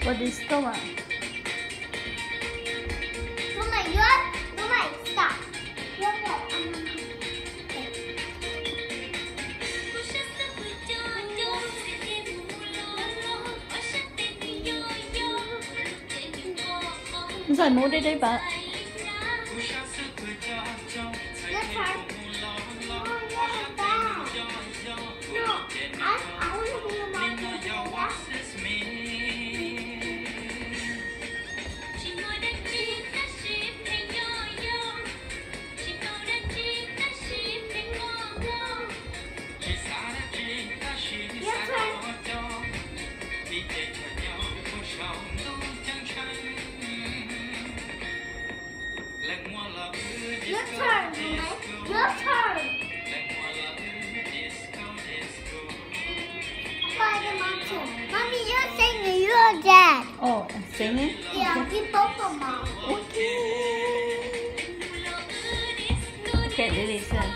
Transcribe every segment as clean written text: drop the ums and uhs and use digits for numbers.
What is Toma? Toma, stop. You're Giải mũ đây đây bạn. Your turn. No, I want to be a mom. Your turn, your turn. By the mountain. Mommy, you're singing, you're dad. Oh, I'm singing? Yeah, we both are mom. Okay, listen.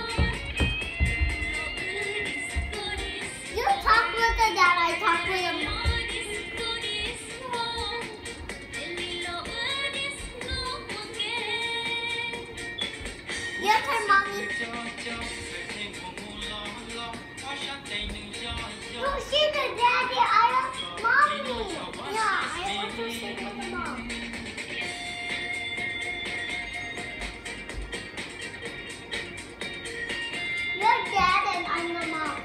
You talk with the dad, I talk with the mom. Your turn, mommy. No, she's the daddy. I don't, mommy. Yeah, I want to sing with the mom. You're dad and I'm the mom.